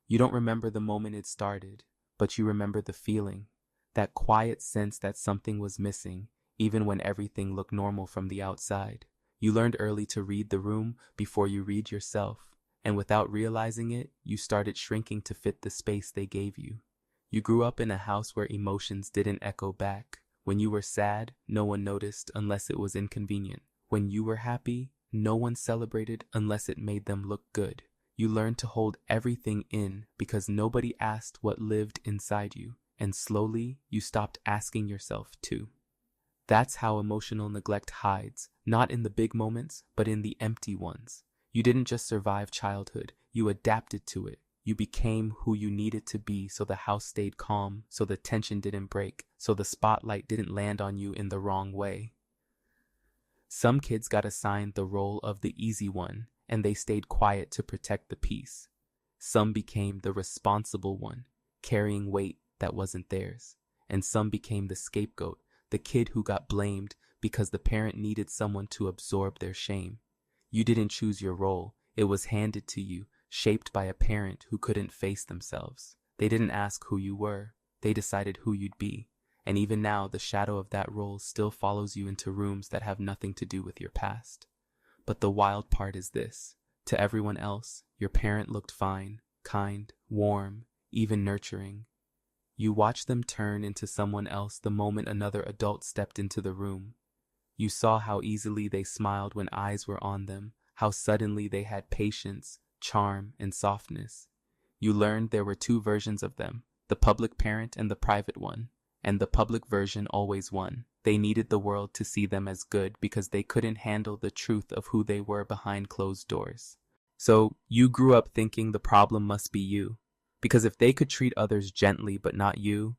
You don't remember the moment it started, but you remember the feeling, that quiet sense that something was missing, even when everything looked normal from the outside. You learned early to read the room before you read yourself, and without realizing it, you started shrinking to fit the space they gave you. You grew up in a house where emotions didn't echo back. When you were sad, no one noticed unless it was inconvenient. When you were happy, no one celebrated unless it made them look good. You learned to hold everything in because nobody asked what lived inside you, and slowly you stopped asking yourself to. That's how emotional neglect hides, not in the big moments, but in the empty ones. You didn't just survive childhood, you adapted to it. You became who you needed to be so the house stayed calm, so the tension didn't break, so the spotlight didn't land on you in the wrong way. Some kids got assigned the role of the easy one, and they stayed quiet to protect the peace. Some became the responsible one, carrying weight that wasn't theirs. And some became the scapegoat, the kid who got blamed because the parent needed someone to absorb their shame. You didn't choose your role, it was handed to you, shaped by a parent who couldn't face themselves. They didn't ask who you were, they decided who you'd be. And even now, the shadow of that role still follows you into rooms that have nothing to do with your past. But the wild part is this. To everyone else, your parent looked fine, kind, warm, even nurturing. You watched them turn into someone else the moment another adult stepped into the room. You saw how easily they smiled when eyes were on them, how suddenly they had patience, charm, and softness. You learned there were two versions of them, the public parent and the private one. And the public version always won. They needed the world to see them as good because they couldn't handle the truth of who they were behind closed doors. So you grew up thinking the problem must be you. Because if they could treat others gently but not you,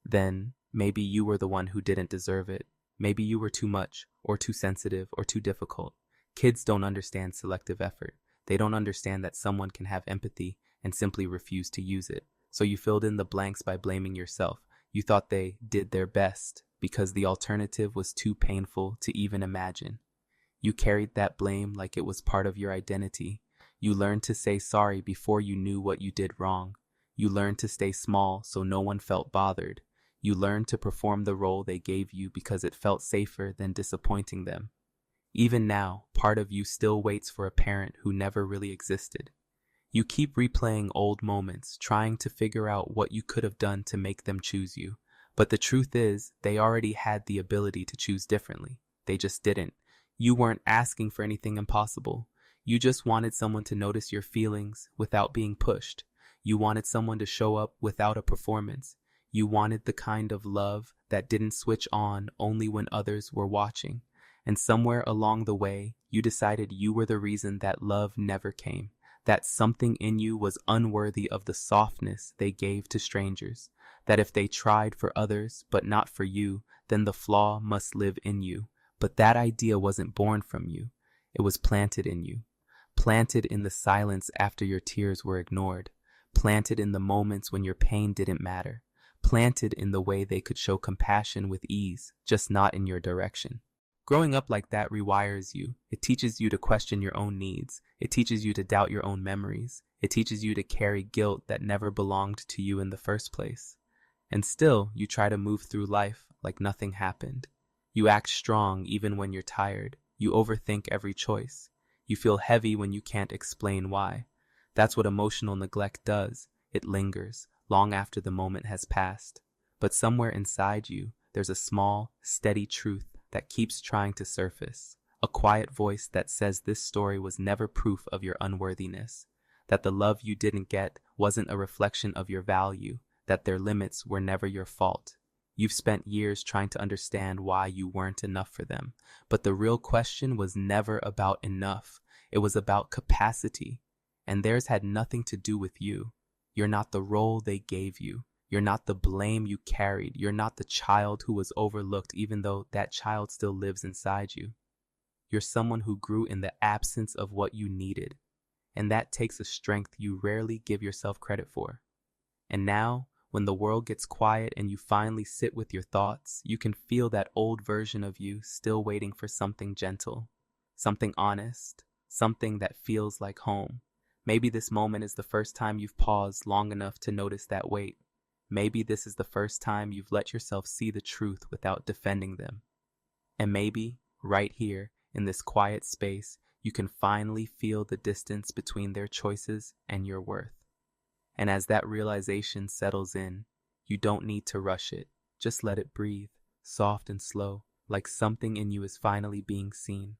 then maybe you were the one who didn't deserve it. Maybe you were too much, or too sensitive, or too difficult. Kids don't understand selective effort. They don't understand that someone can have empathy and simply refuse to use it. So you filled in the blanks by blaming yourself. You thought they did their best because the alternative was too painful to even imagine. You carried that blame like it was part of your identity. You learned to say sorry before you knew what you did wrong. You learned to stay small so no one felt bothered. You learned to perform the role they gave you because it felt safer than disappointing them. Even now, part of you still waits for a parent who never really existed. You keep replaying old moments, trying to figure out what you could have done to make them choose you. But the truth is, they already had the ability to choose differently. They just didn't. You weren't asking for anything impossible. You just wanted someone to notice your feelings without being pushed. You wanted someone to show up without a performance. You wanted the kind of love that didn't switch on only when others were watching. And somewhere along the way, you decided you were the reason that love never came. That something in you was unworthy of the softness they gave to strangers, that if they tried for others but not for you, then the flaw must live in you. But that idea wasn't born from you. It was planted in you, planted in the silence after your tears were ignored, planted in the moments when your pain didn't matter, planted in the way they could show compassion with ease, just not in your direction. Growing up like that rewires you. It teaches you to question your own needs. It teaches you to doubt your own memories. It teaches you to carry guilt that never belonged to you in the first place. And still, you try to move through life like nothing happened. You act strong even when you're tired. You overthink every choice. You feel heavy when you can't explain why. That's what emotional neglect does. It lingers, long after the moment has passed. But somewhere inside you, there's a small, steady truth that keeps trying to surface, a quiet voice that says this story was never proof of your unworthiness, that the love you didn't get wasn't a reflection of your value, that their limits were never your fault. You've spent years trying to understand why you weren't enough for them, but the real question was never about enough. It was about capacity, and theirs had nothing to do with you. You're not the role they gave you. You're not the blame you carried. You're not the child who was overlooked, even though that child still lives inside you. You're someone who grew in the absence of what you needed, and that takes a strength you rarely give yourself credit for. And now, when the world gets quiet and you finally sit with your thoughts, you can feel that old version of you still waiting for something gentle, something honest, something that feels like home. Maybe this moment is the first time you've paused long enough to notice that weight. Maybe this is the first time you've let yourself see the truth without defending them. And maybe, right here, in this quiet space, you can finally feel the distance between their choices and your worth. And as that realization settles in, you don't need to rush it. Just let it breathe, soft and slow, like something in you is finally being seen.